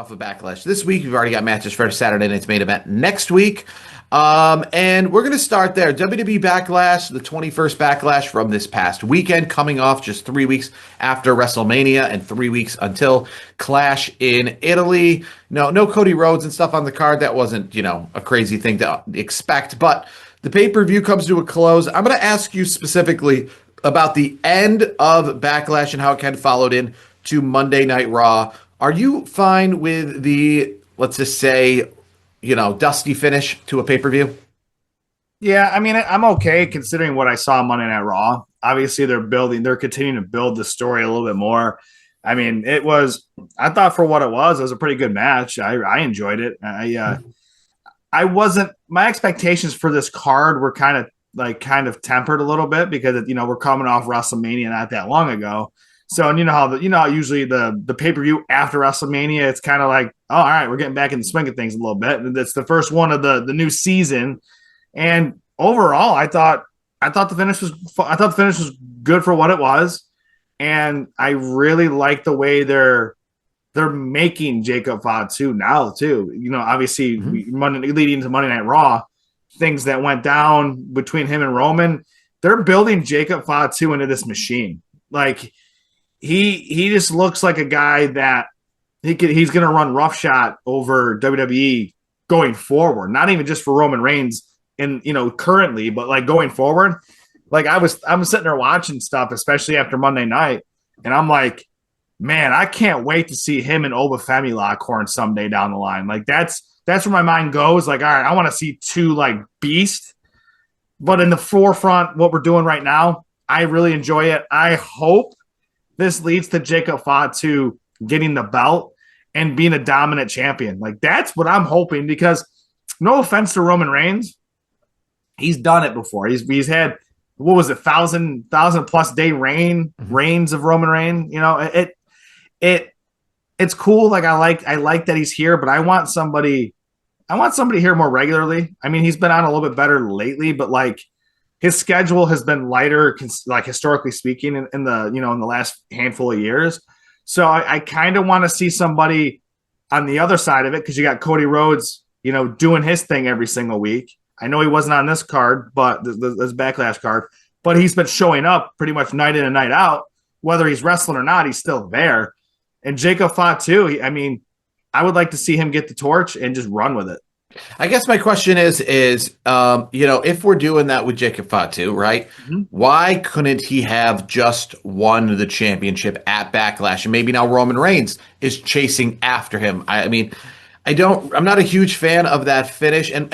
off of Backlash this week. We've already got matches for Saturday night's main event next week. And we're going to start there. WWE Backlash, the 21st Backlash from this past weekend, coming off just 3 weeks after WrestleMania and 3 weeks until Clash in Italy. No Cody Rhodes and stuff on the card. That wasn't, a crazy thing to expect. But the pay-per-view comes to a close. I'm going to ask you specifically about the end of Backlash and how it kind of followed in to Monday Night Raw. Are you fine with the, let's just say, dusty finish to a pay-per-view? Yeah, I mean, I'm okay considering what I saw on Monday Night Raw. Obviously, they're continuing to build the story a little bit more. I mean, I thought for what it was a pretty good match. I enjoyed it. My expectations for this card were kind of tempered a little bit because, we're coming off WrestleMania not that long ago. So, and how usually the pay-per-view after WrestleMania, it's kind of like, oh, all right, we're getting back in the swing of things a little bit. And it's the first one of the new season. And overall, I thought the finish was good for what it was. And I really like the way they're making Jacob Fatu now too. Obviously leading into Monday Night Raw, things that went down between him and Roman, they're building Jacob Fatu into this machine. Like, he just looks like a guy that he's going to run roughshod over WWE going forward. Not even just for Roman Reigns currently, but like going forward. Like I'm sitting there watching stuff, especially after Monday night, and I'm like, man, I can't wait to see him and Obafemi lock horns someday down the line. Like that's where my mind goes. Like, all right, I want to see two like beasts, but in the forefront, what we're doing right now, I really enjoy it. I hope this leads to Jacob Fatu getting the belt and being a dominant champion. Like, that's what I'm hoping, because no offense to Roman Reigns, he's done it before. He's had, what was it, 1,000 plus day reigns of Roman Reigns. It's cool. Like, I like that he's here, but I want somebody here more regularly. I mean, he's been on a little bit better lately, but like, his schedule has been lighter, like historically speaking, in the last handful of years. So I kind of want to see somebody on the other side of it, because you got Cody Rhodes, doing his thing every single week. I know he wasn't on this card, but this Backlash card, but he's been showing up pretty much night in and night out. Whether he's wrestling or not, he's still there. And Jacob Fatu, I would like to see him get the torch and just run with it. I guess my question is, if we're doing that with Jacob Fatu, right? Mm-hmm. Why couldn't he have just won the championship at Backlash? And maybe now Roman Reigns is chasing after him. I'm not a huge fan of that finish. And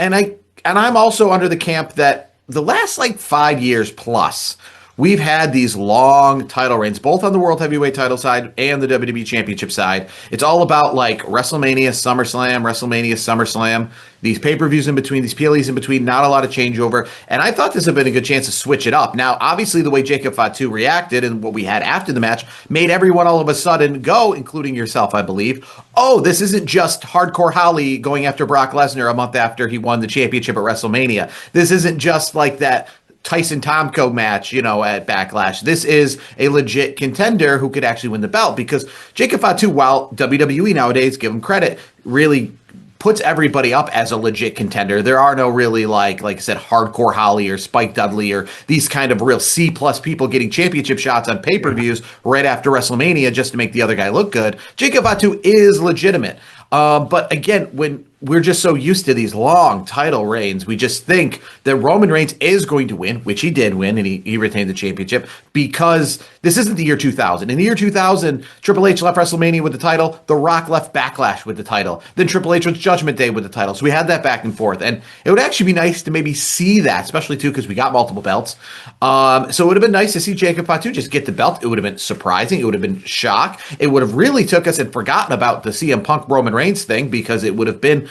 I'm also under the camp that the last 5 years plus, we've had these long title reigns, both on the World Heavyweight title side and the WWE Championship side. It's all about WrestleMania, SummerSlam, these pay-per-views in between, these PLEs in between, not a lot of changeover. And I thought this had been a good chance to switch it up. Now, obviously, the way Jacob Fatu reacted and what we had after the match made everyone all of a sudden go, including yourself, I believe, oh, this isn't just Hardcore Holly going after Brock Lesnar a month after he won the championship at WrestleMania. This isn't just like that Tyson Tomko match, at Backlash. This is a legit contender who could actually win the belt, because Jacob Fatu, while WWE nowadays, give him credit, really puts everybody up as a legit contender. There are no really, like I said, Hardcore Holly or Spike Dudley or these kind of real C-plus people getting championship shots on pay-per-views right after WrestleMania just to make the other guy look good. Jacob Fatu is legitimate. But again, when we're just so used to these long title reigns, we just think that Roman Reigns is going to win, which he did win, and he retained the championship, because this isn't the year 2000. In the year 2000, Triple H left WrestleMania with the title, The Rock left Backlash with the title, then Triple H went Judgment Day with the title. So we had that back and forth, and it would actually be nice to maybe see that, especially too because we got multiple belts. So it would have been nice to see Jacob Fatu just get the belt. It would have been surprising. It would have been shock. It would have really took us and forgotten about the CM Punk Roman Reigns thing, because it would have been,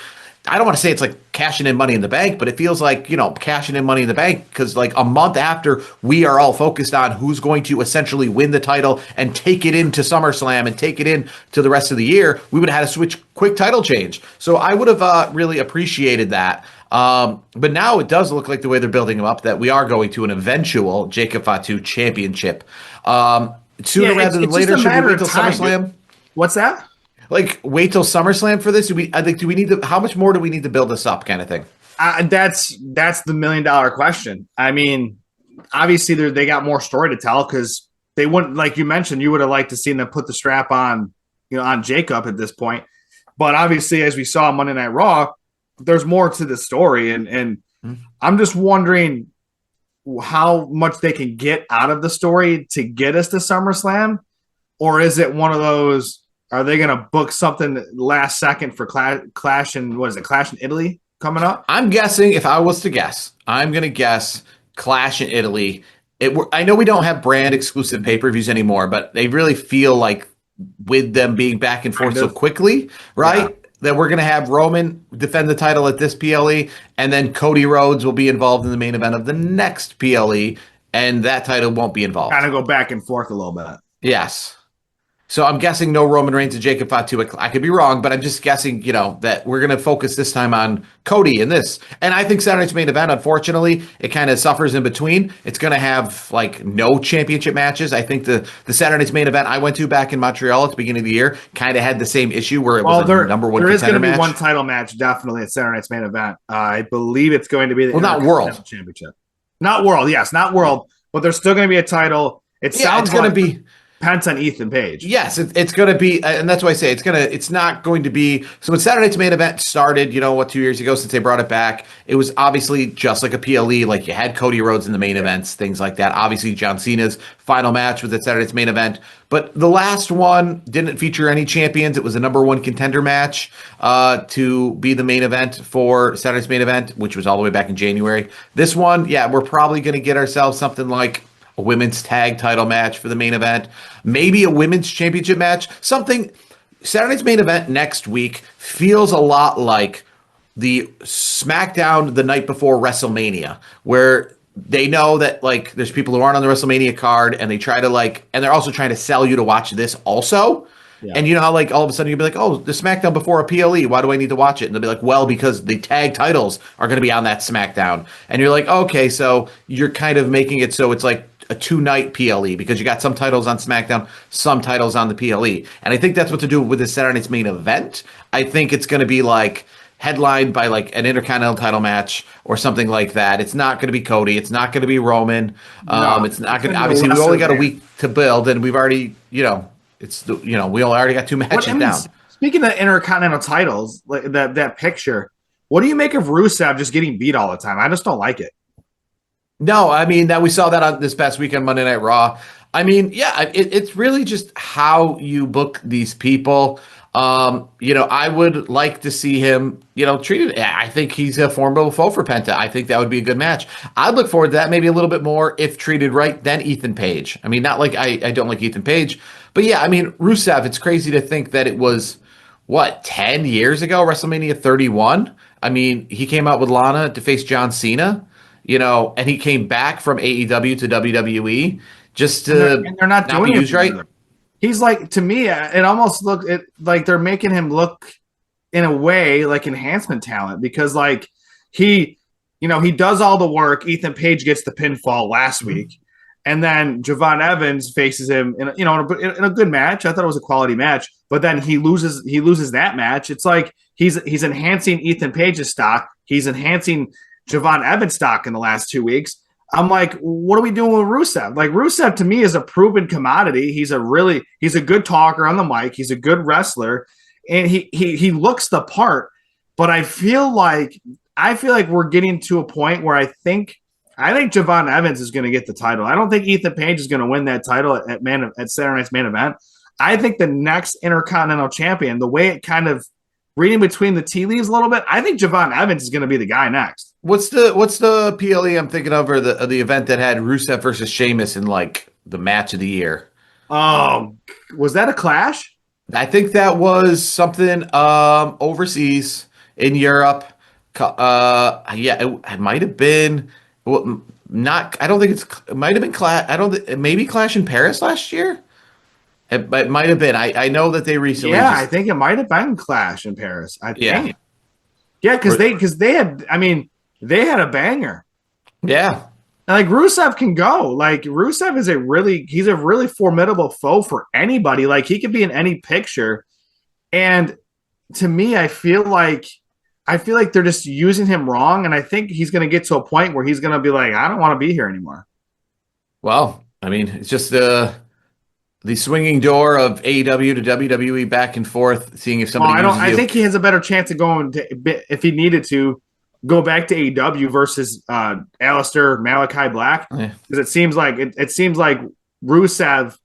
I don't want to say it's like cashing in Money in the Bank, but it feels like, cashing in Money in the Bank, because a month after we are all focused on who's going to essentially win the title and take it into SummerSlam and take it in to the rest of the year, we would have had a quick title change. So I would have really appreciated that. But now it does look like, the way they're building him up, that we are going to an eventual Jacob Fatu championship. Sooner rather than later, should we wait till SummerSlam? What's that? Like, wait till SummerSlam for this? I think, do we need to, how much more do we need to build this up kind of thing? That's the $1 million question. I mean, obviously they got more story to tell because they wouldn't, like you mentioned, you would have liked to see them put the strap on, on Jacob at this point. But obviously, as we saw on Monday Night Raw, there's more to the story, and I'm just wondering how much they can get out of the story to get us to SummerSlam, or is it one of those? Are they going to book something last second for Clash in what is it? Clash in Italy coming up? I'm guessing, if I was to guess, I'm going to guess Clash in Italy. I know we don't have brand exclusive pay-per-views anymore, but they really feel like with them being back and forth so quickly, right? Yeah. That we're going to have Roman defend the title at this PLE, and then Cody Rhodes will be involved in the main event of the next PLE, and that title won't be involved. Kind of go back and forth a little bit. Yes. So I'm guessing no Roman Reigns and Jacob Fatu. I could be wrong, but I'm just guessing, that we're going to focus this time on Cody in this. And I think Saturday's main event, unfortunately, it kind of suffers in between. It's going to have no championship matches. I think the Saturday's main event I went to back in Montreal at the beginning of the year kind of had the same issue where it was a number one contender match. There is going to be one title match definitely at Saturday's main event. I believe it's going to be the not World Championship. Not World, yes, not World, but there's still going to be a title. It sounds going to be Pence on Ethan Page. Yes, it's going to be, and that's why I say it's not going to be. So when Saturday's main event started, 2 years ago since they brought it back, it was obviously just like a PLE. Like you had Cody Rhodes in the main events, things like that. Obviously, John Cena's final match was at Saturday's main event, but the last one didn't feature any champions. It was a number one contender match to be the main event for Saturday's main event, which was all the way back in January. This one, we're probably going to get ourselves something like a women's tag title match for the main event, maybe a women's championship match, something. Saturday's main event next week feels a lot like the SmackDown the night before WrestleMania, where they know that there's people who aren't on the WrestleMania card, and they try to and they're also trying to sell you to watch this also. Yeah. And you know how all of a sudden you'll be like, oh, the SmackDown before a PLE, why do I need to watch it? And they'll be like, well, because the tag titles are going to be on that SmackDown. And you're like, okay, so you're kind of making it so it's like a 2-night PLE because you got some titles on SmackDown, some titles on the PLE. And I think that's what to do with this Saturday's main event. I think it's going to be headlined by an Intercontinental title match or something like that. It's not going to be Cody. It's not going to be Roman. It's not going to, obviously we only got a week to build, and we've already, we already got 2 matches down. Speaking of Intercontinental titles, that picture, what do you make of Rusev just getting beat all the time? I just don't like it. No, I mean, that we saw that on this past weekend, Monday Night Raw. I mean, it's really just how you book these people. I would like to see him, treated. I think he's a formidable foe for Penta. I think that would be a good match. I'd look forward to that maybe a little bit more if treated right than Ethan Page. I mean, not like I don't like Ethan Page, but Rusev, it's crazy to think that it was, 10 years ago, WrestleMania 31? I mean, he came out with Lana to face John Cena. And he came back from AEW to WWE just to and they're not doing be used right. He's to me, it almost looked like they're making him look in a way like enhancement talent because he does all the work. Ethan Page gets the pinfall last week, and then Javon Evans faces him in a good match. I thought it was a quality match, but then he loses that match. It's like he's enhancing Ethan Page's stock. He's enhancing Javon Evans stock in the last 2 weeks. I'm like, what are we doing with Rusev? Rusev to me is a proven commodity. He's a good talker on the mic. He's a good wrestler, and he looks the part. But I feel like we're getting to a point where I think Javon Evans is going to get the title. I don't think Ethan Page is going to win that title at Saturday Night's main event. I think the next Intercontinental Champion, the way it kind of reading between the tea leaves a little bit, I think Javon Evans is going to be the guy next. What's the PLE I'm thinking of, or the event that had Rusev versus Sheamus in the match of the year? Oh, was that a Clash? I think that was something overseas in Europe. It might have been not. I don't think it might have been Clash. Maybe Clash in Paris last year. It might have been. I know that they recently. Yeah, I think it might have been Clash in Paris. I think. Yeah, because they had. I mean, they had a banger. Yeah. And Rusev can go. Rusev is he's a really formidable foe for anybody. He could be in any picture. And to me, I feel like they're just using him wrong, and I think he's going to get to a point where he's going to be like, I don't want to be here anymore. Well, I mean, it's just the swinging door of AEW to WWE back and forth, seeing if Well, somebody I don't. uses I you. think he has a better chance of going to if he needed to go back to AEW versus Alistair Malachi Black, Yeah. because it seems like Rusev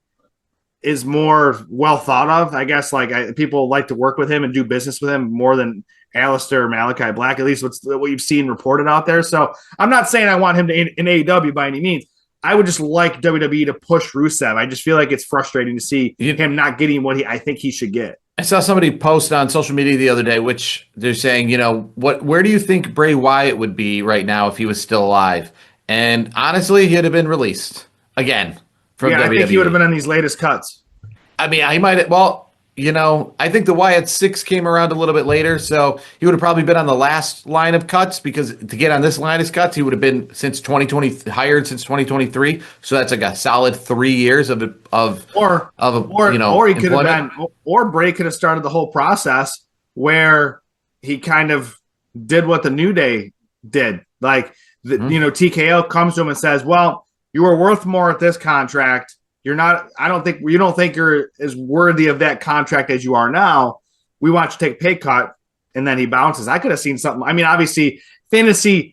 is more well thought of. I guess people like to work with him and do business with him more than Alistair Malachi Black. At least what you've seen reported out there. So I'm not saying I want him to in AEW by any means. I would just like WWE to push Rusev. I just feel like it's frustrating to see You, him not getting what I think he should get. I saw somebody post on social media the other day, which they're saying, where do you think Bray Wyatt would be right now if he was still alive? And honestly, he'd have been released again from Yeah, I think he would have WWE. been on these latest cuts. I mean, he might have, well, I think the Wyatt 6 came around a little bit later, so he would have probably been on the last line of cuts, because to get on this line of cuts, he would have been since 2020, hired since 2023. So that's like a solid 3 years of Or he could have employment. been, or Bray could have started the whole process where he kind of did what the New Day did. Like, TKO comes to him and says, well, you were worth more at this contract. You're not, you don't think you're as worthy of that contract as you are now. We want you to take a pay cut. And then he bounces. I could have seen something. I mean, obviously, fantasy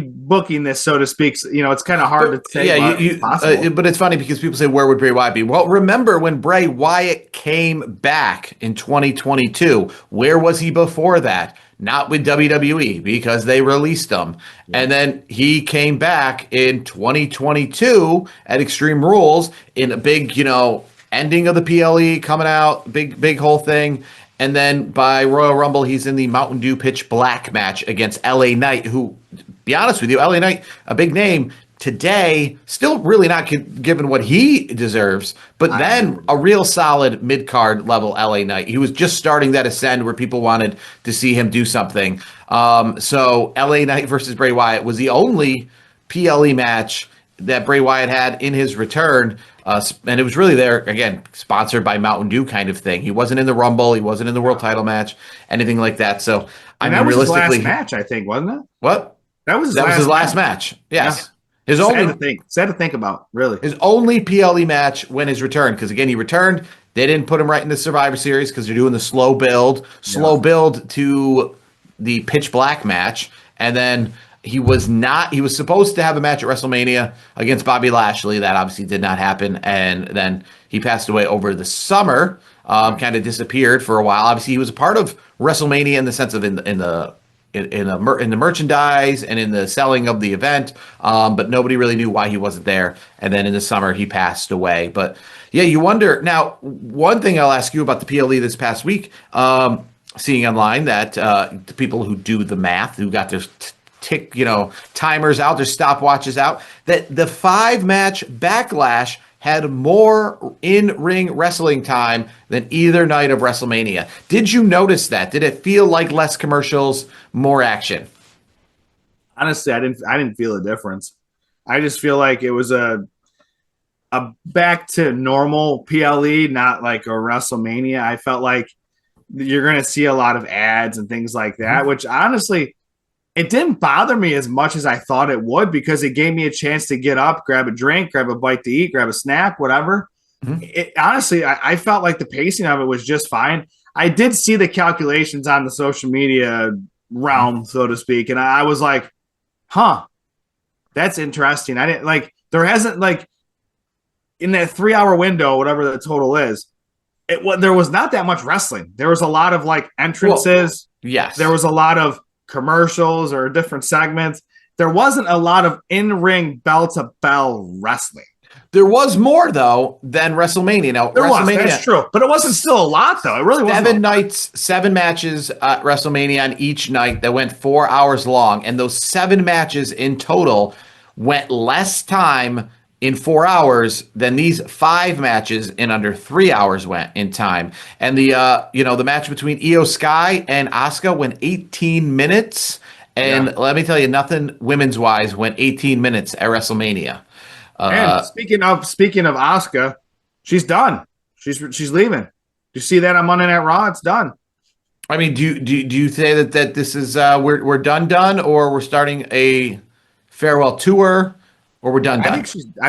booking this, so to speak. It's kind of hard to say. Yeah, but it's funny because people say, where would Bray Wyatt be? Well, remember when Bray Wyatt came back in 2022, where was he before that? Not with WWE, because they released him. Yeah. And then he came back in 2022 at Extreme Rules in a big, ending of the PLE coming out, big whole thing. And then by Royal Rumble, he's in the Mountain Dew Pitch Black match against LA Knight, who, be honest with you, LA Knight, a big name today, still really not given what he deserves, but then a real solid mid-card level LA Knight. He was just starting that ascend where people wanted to see him do something. So LA Knight versus Bray Wyatt was the only PLE match that Bray Wyatt had in his return. And it was really there, again, sponsored by Mountain Dew kind of thing. He wasn't in the Rumble. He wasn't in the world title match, anything like that. So, that was his last match, I think, wasn't it? What? That was his last match. Yes. Yeah. Sad to think about, really. His only PLE match when his return, because again, he returned. They didn't put him right in the Survivor Series because they're doing the slow build to the Pitch Black match. And then he was supposed to have a match at WrestleMania against Bobby Lashley. That obviously did not happen. And then he passed away over the summer, kind of disappeared for a while. Obviously, he was a part of WrestleMania in the sense of in the merchandise and in the selling of the event, but nobody really knew why he wasn't there. And then in the summer, he passed away. But yeah, you wonder. Now, one thing I'll ask you about the PLE this past week, seeing online that the people who do the math, who got their timers out, their stopwatches out, that the 5-match Backlash had more in-ring wrestling time than either night of WrestleMania. Did you notice that? Did it feel like less commercials, more action? Honestly, I didn't feel a difference. I just feel like it was a back to normal PLE, not like a WrestleMania. I felt like you're going to see a lot of ads and things like that, which honestly, it didn't bother me as much as I thought it would, because it gave me a chance to get up, grab a drink, grab a bite to eat, grab a snack, whatever. Honestly, I felt like the pacing of it was just fine. I did see the calculations on the social media realm, so to speak, and I was like, huh, that's interesting. I didn't there hasn't in that 3-hour window, whatever the total is, there was not that much wrestling. There was a lot of entrances. Well, yes. There was a lot of commercials or different segments. There wasn't a lot of in-ring bell-to-bell wrestling. There was more, though, than WrestleMania. Now, that's true. But it wasn't still a lot, though. It really wasn't. 7 nights, 7 matches at WrestleMania on each night that went 4 hours long. And those 7 matches in total went less time in 4 hours than these 5 matches in under 3 hours went in time. And the match between Io Sky and Asuka went 18 minutes. And let me tell you, nothing women's wise went 18 minutes at WrestleMania. And speaking of Asuka, she's done. She's leaving. You see that on Monday Night Raw? It's done. I mean, do you say that this is we're done, or we're starting a farewell tour, or we're done? I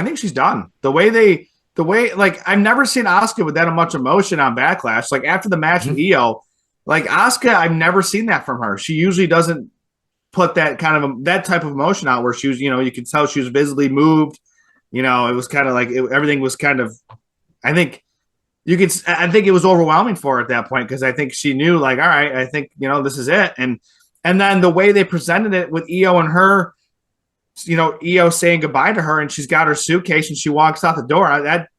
think she's done. The way like I've never seen Asuka with that much emotion on Backlash. Like after the match with Mhm. Io, like Asuka, I've never seen that from her. She usually doesn't put that kind of that type of emotion out where she was, you could tell she was visibly moved. It was kind of like everything was kind of. I think I think it was overwhelming for her at that point because I think she knew, like, all right, I think this is it, and then the way they presented it with Io and her, Io saying goodbye to her, and she's got her suitcase and she walks out the door.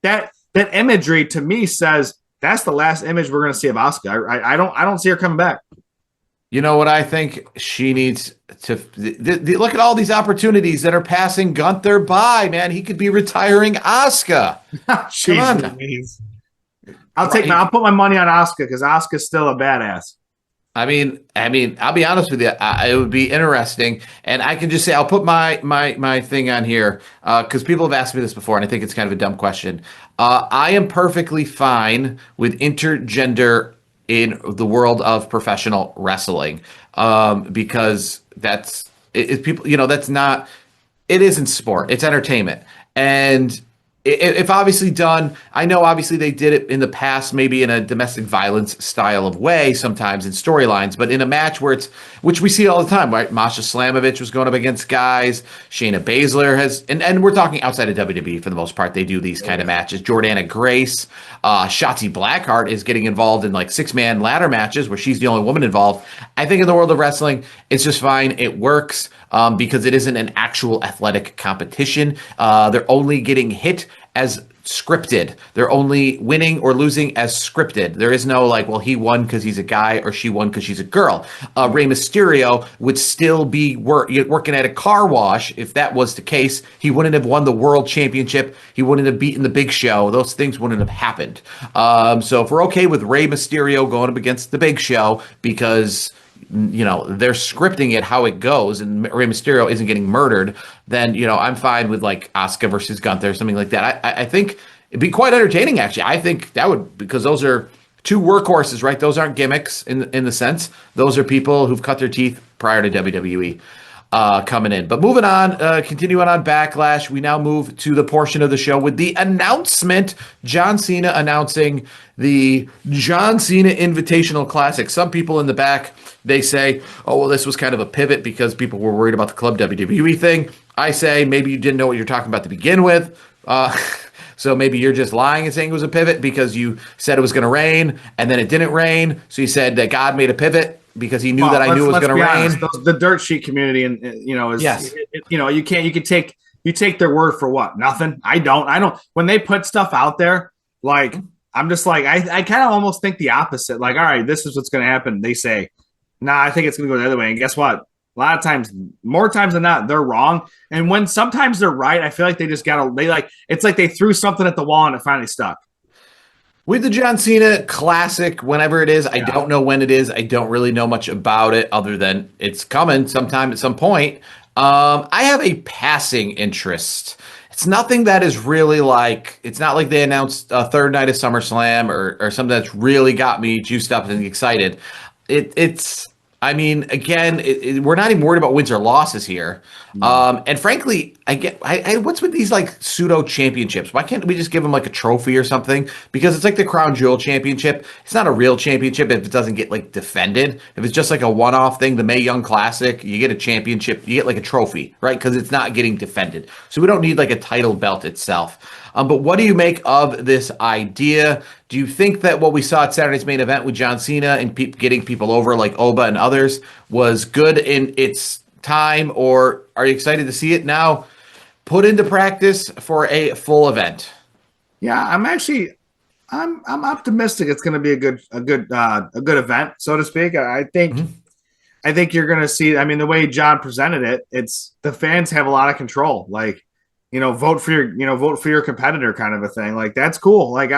That imagery to me says that's the last image we're going to see of Asuka. I don't see her coming back. You know what I think she needs to look at all these opportunities that are passing Gunther by, man. He could be retiring Asuka. Come on. Jeez. I'll put my money on Asuka because Asuka's still a badass. I'll be honest with you. It would be interesting, and I can just say I'll put my thing on here because people have asked me this before, and I think it's kind of a dumb question. I am perfectly fine with intergender in the world of professional wrestling because people. That's not. It isn't sport. It's entertainment, and if obviously done, I know obviously they did it in the past, maybe in a domestic violence style of way, sometimes in storylines, but in a match which we see all the time, right? Masha Slamovich was going up against guys. Shayna Baszler and we're talking outside of WWE for the most part. They do these kind of matches. Jordana Grace, Shotzi Blackheart is getting involved in like 6-man ladder matches where she's the only woman involved. I think in the world of wrestling, it's just fine. It works because it isn't an actual athletic competition. They're only getting hit as scripted. They're only winning or losing as scripted. There is no like, well, he won because he's a guy or she won because she's a girl. Rey Mysterio would still be working at a car wash if that was the case. He wouldn't have won the world championship. He wouldn't have beaten the Big Show. Those things wouldn't have happened. So if we're okay with Rey Mysterio going up against the Big Show because they're scripting it how it goes and Rey Mysterio isn't getting murdered, then, I'm fine with like Asuka versus Gunther, something like that. I think it'd be quite entertaining, actually. I think that would, because those are two workhorses, right? Those aren't gimmicks in the sense. Those are people who've cut their teeth prior to WWE coming in. But moving on, continuing on Backlash, we now move to the portion of the show with the announcement. John Cena announcing the John Cena Invitational Classic. Some people in the back, they say, oh, well, this was kind of a pivot because people were worried about the Club WWE thing. I say, maybe you didn't know what you're talking about to begin with. So maybe you're just lying and saying it was a pivot because you said it was going to rain and then it didn't rain. So you said that God made a pivot because he knew that I knew it was going to rain. The dirt sheet community, and is yes. You take their word for what? Nothing. I don't. When they put stuff out there, like I'm just like I kind of almost think the opposite. Like, all right, this is what's going to happen. They say, nah, I think it's going to go the other way. And guess what? A lot of times, more times than not, they're wrong. And when sometimes they're right, I feel like it's like they threw something at the wall and it finally stuck. With the John Cena Classic, whenever it is, I don't know when it is. I don't really know much about it other than it's coming sometime at some point. I have a passing interest. It's nothing that is really like, it's not like they announced a third night of SummerSlam or something that's really got me juiced up and excited. We're not even worried about wins or losses here. And frankly, what's with these like pseudo championships? Why can't we just give them like a trophy or something? Because it's like the Crown Jewel Championship. It's not a real championship if it doesn't get like defended. If it's just like a one-off thing, the Mae Young Classic, you get a championship, you get like a trophy, right? Because it's not getting defended. So we don't need like a title belt itself. But what do you make of this idea? Do you think that what we saw at Saturday's main event with John Cena and getting people over like Oba and others was good in its time, or are you excited to see it now put into practice for a full event? Yeah, I'm optimistic. It's going to be a good event, so to speak. I think you're going to see. I mean, the way John presented it, it's the fans have a lot of control. Like, vote for your competitor kind of a thing. Like, that's cool. Like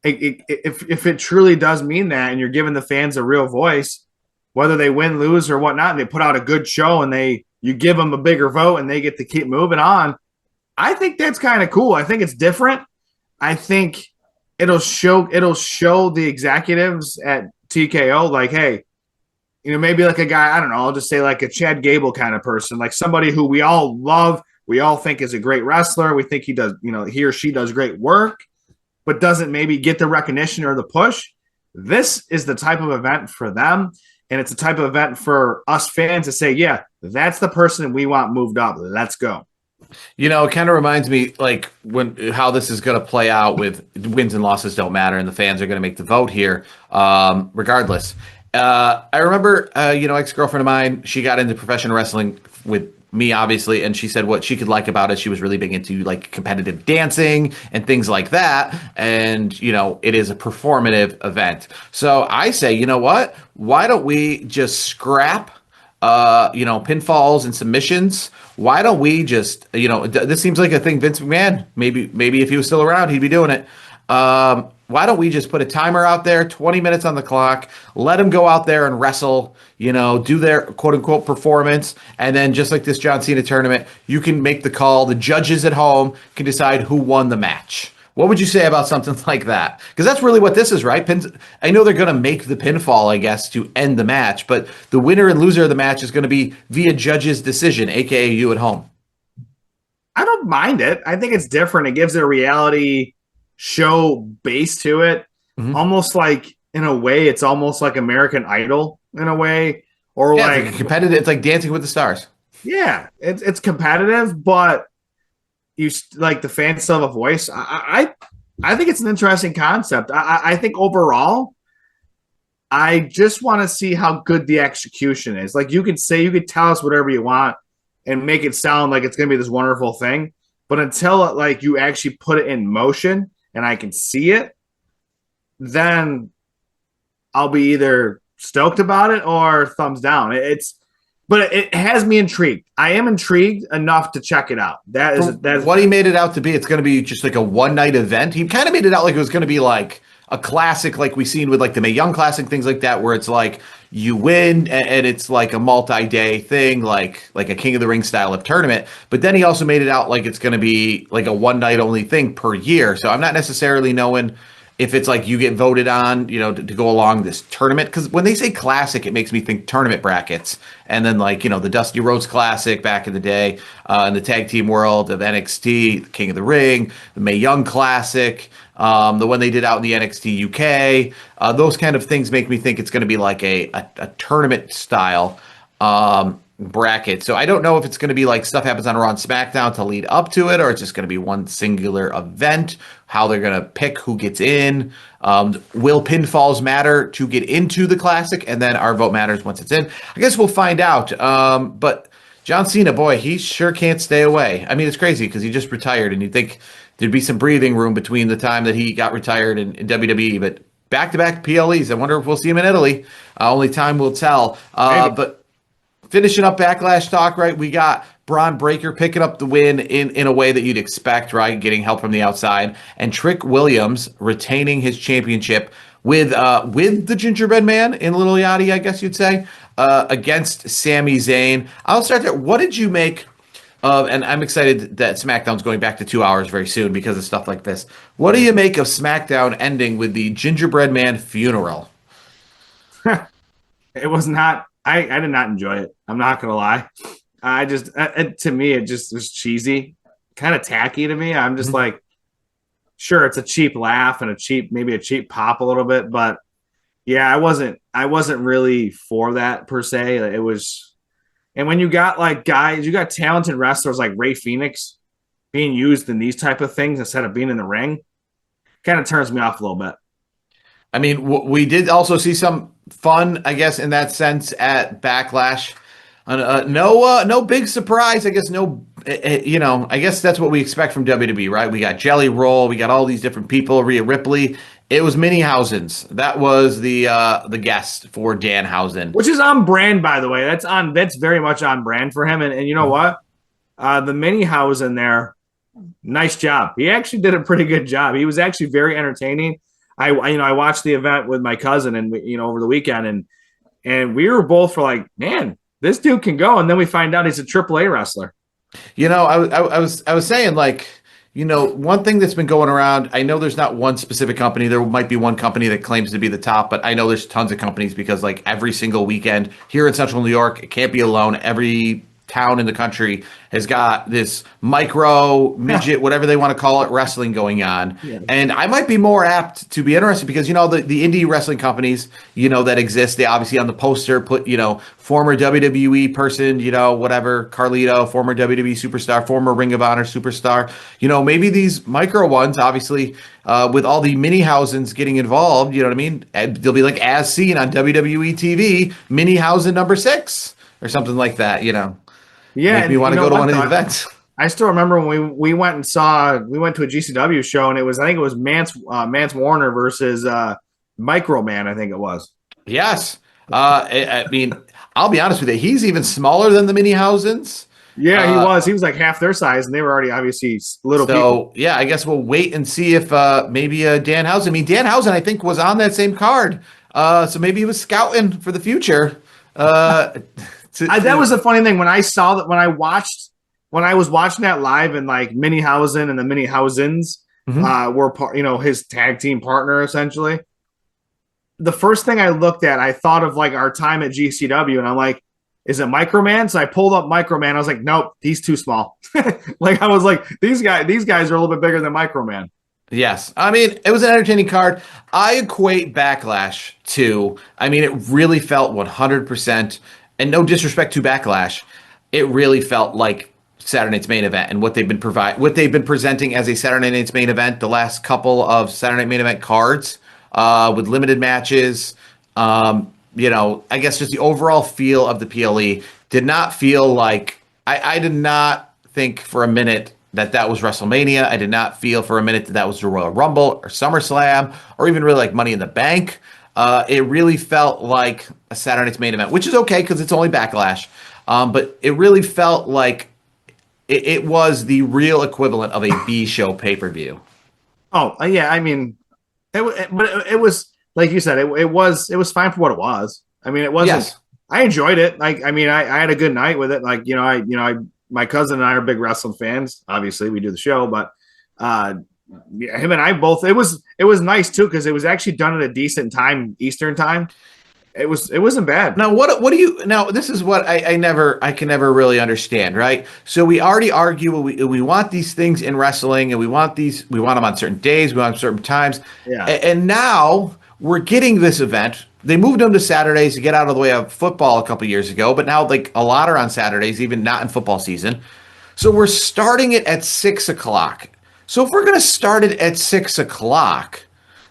if it truly does mean that, and you're giving the fans a real voice, whether they win, lose, or whatnot, and they put out a good show and you give them a bigger vote and they get to keep moving on. I think that's kind of cool. I think it's different. I think it'll show the executives at TKO like, hey, maybe like a guy, I don't know, I'll just say like a Chad Gable kind of person, like somebody who we all love, we all think is a great wrestler, we think he does, he or she does great work, but doesn't maybe get the recognition or the push. This is the type of event for them. And it's a type of event for us fans to say, yeah, that's the person we want moved up. Let's go. It kind of reminds me like how this is going to play out with wins and losses don't matter, and the fans are going to make the vote here, regardless. I remember, ex-girlfriend of mine, she got into professional wrestling with me, obviously, and she said what she could like about it. She was really big into like competitive dancing and things like that. And, it is a performative event. So I say, you know what? Why don't we just scrap pinfalls and submissions? Why don't we just, this seems like a thing Vince McMahon, maybe if he was still around, he'd be doing it. Why don't we just put a timer out there, 20 minutes on the clock, let them go out there and wrestle, do their quote unquote performance. And then just like this John Cena tournament, you can make the call. The judges at home can decide who won the match. What would you say about something like that? Because that's really what this is, right? I know they're going to make the pinfall, I guess, to end the match, but the winner and loser of the match is going to be via judge's decision, aka you at home. I don't mind it. I think it's different. It gives it a reality show base to it. Mm-hmm. Almost like, in a way, it's almost like American Idol in a way. Or like competitive. It's like Dancing with the Stars. Yeah, it's competitive, but you like the fans still have a voice. I think it's an interesting concept. I think overall, I just want to see how good the execution is. Like you could tell us whatever you want and make it sound like it's going to be this wonderful thing, but until like you actually put it in motion and I can see it, then I'll be either stoked about it or thumbs down. But it has me intrigued. I am intrigued enough to check it out. That is what he made it out to be. It's going to be just like a one-night event. He kind of made it out like it was going to be like a classic, like we've seen with like the Mae Young Classic, things like that, where it's like you win and it's like a multi-day thing, like a King of the Ring style of tournament. But then he also made it out like it's going to be like a one-night only thing per year. So I'm not necessarily knowing if it's like you get voted on, to go along this tournament. Because when they say classic, it makes me think tournament brackets. And then like, the Dusty Rhodes Classic back in the day, in the tag team world of NXT, the King of the Ring, the Mae Young Classic, the one they did out in the NXT UK. Those kind of things make me think it's going to be like a tournament style bracket. So I don't know if it's going to be like stuff happens on Raw and SmackDown to lead up to it, or it's just going to be one singular event, how they're going to pick who gets in. Will pinfalls matter to get into the classic? And then our vote matters once it's in. I guess we'll find out. But John Cena, boy, he sure can't stay away. I mean, it's crazy because he just retired and you'd think there'd be some breathing room between the time that he got retired in WWE, but back-to-back PLEs. I wonder if we'll see him in Italy. Only time will tell. But finishing up Backlash talk, right? We got Braun Breaker picking up the win in a way that you'd expect, right? Getting help from the outside. And Trick Williams retaining his championship with the Gingerbread Man in Little Yachty, I guess you'd say, against Sami Zayn. I'll start there. What did you make of, and I'm excited that SmackDown's going back to 2 hours very soon because of stuff like this. What do you make of SmackDown ending with the Gingerbread Man funeral? It was not... I did not enjoy it. I'm not gonna lie. To me, it just was cheesy, kind of tacky to me. I'm just like, sure, it's a cheap laugh and maybe a cheap pop a little bit, but yeah, I wasn't really for that per se. It was, and when you got like guys, you got talented wrestlers like Rey Fenix being used in these type of things instead of being in the ring, kind of turns me off a little bit. I mean, we did also see some fun, I guess, in that sense at Backlash. No big surprise. I guess I guess that's what we expect from WWE, right? We got Jelly Roll, we got all these different people. Rhea Ripley. It was Minniehausens. That was the guest for Danhausen, which is on brand, by the way. That's very much on brand for him. And you know what? The Minniehausen there, nice job. He actually did a pretty good job. He was actually very entertaining. I watched the event with my cousin and over the weekend and we were both for like, man, this dude can go. And then we find out he's a AAA wrestler. I was saying like, one thing that's been going around, I know there's not one specific company. There might be one company that claims to be the top, but I know there's tons of companies because like every single weekend here in Central New York, it can't be alone. Every town in the country has got this micro, midget, whatever they want to call it, wrestling going on. Yeah. And I might be more apt to be interested because, the indie wrestling companies, that exist, they obviously on the poster put, former WWE person, whatever, Carlito, former WWE superstar, former Ring of Honor superstar. Maybe these micro ones, obviously, with all the Minihausen's getting involved, you know what I mean? And they'll be like as seen on WWE TV, Minihausen number 6 or something like that. Yeah, Make and me want you to know go to what one of these though? events. I still remember when we went to a GCW show, and I think it was Mance Warner versus Microman. I think it was. Yes. I mean, I'll be honest with you. He's even smaller than the Minihausens. Yeah, he Uh, was. He was like half their size, and they were already obviously little people. so yeah, I guess we'll wait and see if maybe Dan Housen. I mean, Dan Housen, I think, was on that same card. So maybe he was scouting for the future. Uh, That was the funny thing when I saw that when I was watching that live, and like Minihausen and the Minihausens Mhm. were his tag team partner essentially. The first thing I looked at, I thought of like our time at GCW, and I'm like, is it Microman? So I pulled up Microman. I was like, nope, he's too small. Like I was like, these guys are a little bit bigger than Microman. Yes. I mean, it was an entertaining card. I equate Backlash to, I mean, it really felt 100%, and no disrespect to Backlash, it really felt like Saturday Night's main event and what they've been presenting as a Saturday Night's main event the last couple of Saturday Night main event cards with limited matches. I guess just the overall feel of the PLE did not feel like I did not think for a minute that was WrestleMania. I did not feel for a minute that was the Royal Rumble or SummerSlam or even really like Money in the Bank. It really felt like a Saturday Night's main event, which is okay because it's only Backlash. But it really felt like it was the real equivalent of a B show pay per view. Oh yeah, I mean, it was like you said, it was fine for what it was. I mean, it wasn't. Yes. I enjoyed it. Like, I mean, I had a good night with it. Like, my cousin and I are big wrestling fans. Obviously, we do the show, but yeah, him and I both. It was nice too because it was actually done at a decent time, Eastern time. It wasn't bad. Now, what do you now? This is what I can never really understand, right? So we already argue we want these things in wrestling, and we want them on certain days, we want them certain times, Yeah. and now we're getting this event. They moved them to Saturdays to get out of the way of football a couple years ago, but now like a lot are on Saturdays, even not in football season. So we're starting it at 6 o'clock. So if we're going to start it at 6 o'clock,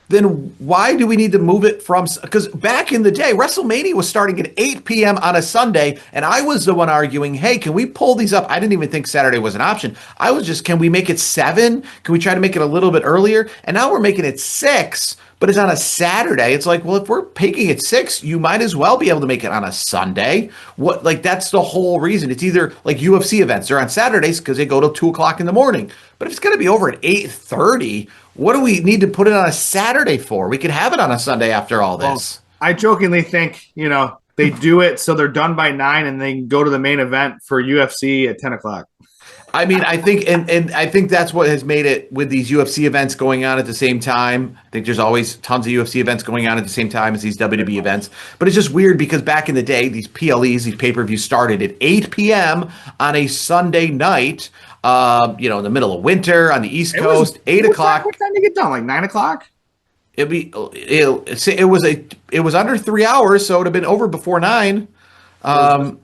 then why do we need to move it from? Because back in the day, WrestleMania was starting at 8 p.m. on a Sunday, and I was the one arguing, hey, can we pull these up? I didn't even think Saturday was an option. I was just, can we make it 7? Can we try to make it a little bit earlier? And now we're making it 6, but it's on a Saturday. It's like, well, if we're making it 6, you might as well be able to make it on a Sunday. What, like, that's the whole reason. It's either like UFC events, they're on Saturdays because they go till 2 o'clock in the morning. But if it's going to be over at 8:30, what do we need to put it on a Saturday for? We could have it on a Sunday after all this. I jokingly think they do it so they're done by 9 and they can go to the main event for UFC at 10 o'clock. I mean, I think, and I think that's what has made it with these UFC events going on at the same time. I think there's always tons of UFC events going on at the same time as these WWE events. But it's just weird because back in the day, these PLEs, these pay-per-views started at 8 p.m. on a Sunday night, in the middle of winter on the East Coast, 8 o'clock. What time did it get done? Like 9 o'clock? It was under 3 hours, so it would have been over before 9.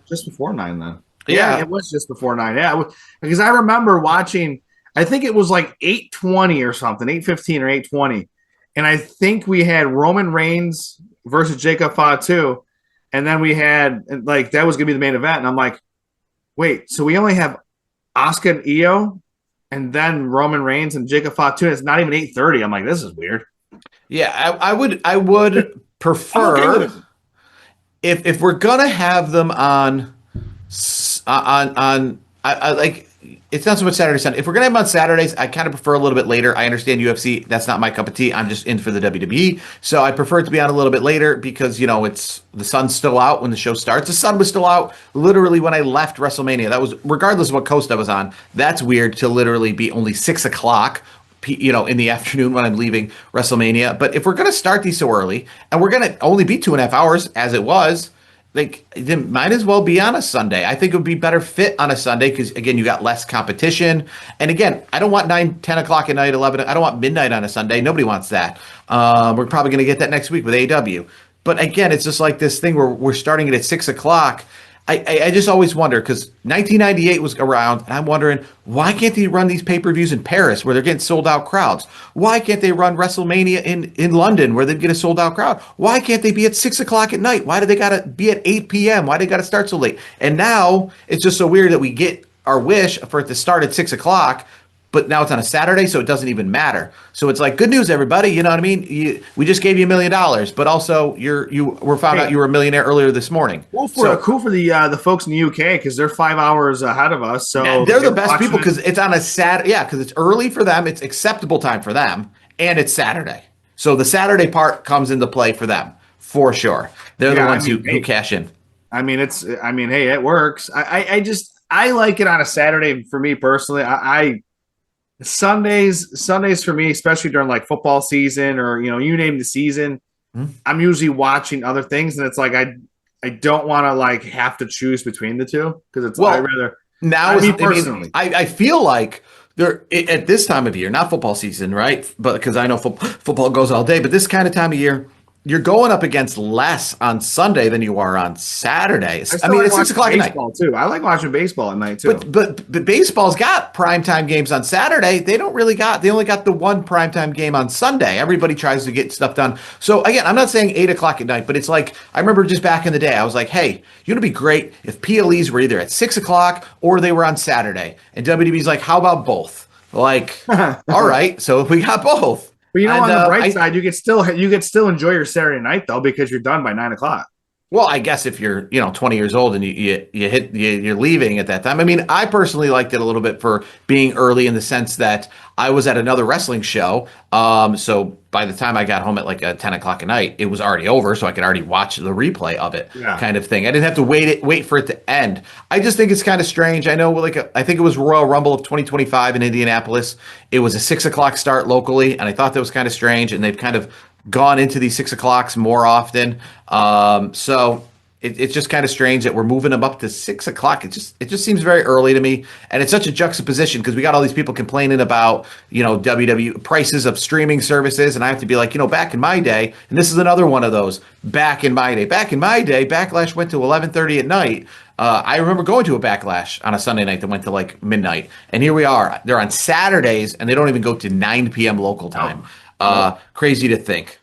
Just before 9 then. Yeah. It was just before 9. Yeah, because I remember watching. I think it was like 8:20 or something, 8:15 or 8:20, and I think we had Roman Reigns versus Jacob Fatu, and then we had like that was gonna be the main event, and I'm like, wait, so we only have Asuka and Io, and then Roman Reigns and Jacob Fatu. And it's not even 8:30. I'm like, this is weird. Yeah, I would prefer if we're gonna have them on I like it's not so much Saturday, Sunday. If we're gonna have them on Saturdays, I kind of prefer a little bit later. I understand UFC, that's not my cup of tea. I'm just in for the WWE. So I prefer it to be on a little bit later because, it's the sun's still out when the show starts. The sun was still out literally when I left WrestleMania. That was regardless of what coast I was on. That's weird to literally be only 6 o'clock, in the afternoon when I'm leaving WrestleMania. But if we're going to start these so early and we're going to only be 2.5 hours as it was, like, then might as well be on a Sunday. I think it would be better fit on a Sunday because, again, you got less competition. And again, I don't want 9, 10 o'clock at night, 11. I don't want midnight on a Sunday. Nobody wants that. We're probably going to get that next week with AEW. But again, it's just like this thing where we're starting it at 6 o'clock. I just always wonder because 1998 was around, and I'm wondering why can't they run these pay-per-views in Paris where they're getting sold-out crowds? Why can't they run WrestleMania in London where they get a sold-out crowd? Why can't they be at 6 o'clock at night? Why do they got to be at 8 p.m.? Why do they got to start so late? And now it's just so weird that we get our wish for it to start at 6 o'clock, but now it's on a Saturday, so it doesn't even matter. So it's like, good news, everybody. You know what I mean? We just gave you $1 million, but also you were found out you were a millionaire earlier this morning. Cool for the folks in the UK because they're 5 hours ahead of us. So they're the best people because it's on a Saturday. Yeah, because it's early for them. It's acceptable time for them, and it's Saturday. So the Saturday part comes into play for them for sure. They're the ones who cash in. Hey, it works. I like it on a Saturday. For me personally, Sundays for me, especially during like football season or you name the season, I'm usually watching other things, and it's like I don't want to like have to choose between the two because it's I rather now. I feel like they're at this time of year, not football season, right? But because I know football goes all day, but this kind of time of year, you're going up against less on Sunday than you are on Saturday. It's 6 o'clock at night too. I like watching baseball at night too. But baseball's got primetime games on Saturday. They only got the one primetime game on Sunday. Everybody tries to get stuff done. So again, I'm not saying 8 o'clock at night, but it's like I remember just back in the day, I was like, hey, it'd be great if PLEs were either at 6 o'clock or they were on Saturday. And WWE's like, how about both? Like, all right, so if we got both. But on the bright side, you get still enjoy your Saturday night though because you're done by 9 o'clock. Well, I guess if you're 20 years old and you're leaving at that time. I mean, I personally liked it a little bit for being early in the sense that I was at another wrestling show. So by the time I got home at like 10 o'clock at night, it was already over, so I could already watch the replay of it, kind of thing. I didn't have to wait for it to end. I just think it's kind of strange. I know, I think it was Royal Rumble of 2025 in Indianapolis. It was a 6 o'clock start locally, and I thought that was kind of strange. And they've kind of gone into these 6 o'clocks more often. So it's just kind of strange that we're moving them up to 6 o'clock. It just seems very early to me. And it's such a juxtaposition because we got all these people complaining about, WWE prices of streaming services. And I have to be like, back in my day, and this is another one of those back in my day, Backlash went to 11:30 at night. I remember going to a Backlash on a Sunday night that went to like midnight. And here we are. They're on Saturdays and they don't even go to 9 p.m. local time. Crazy to think.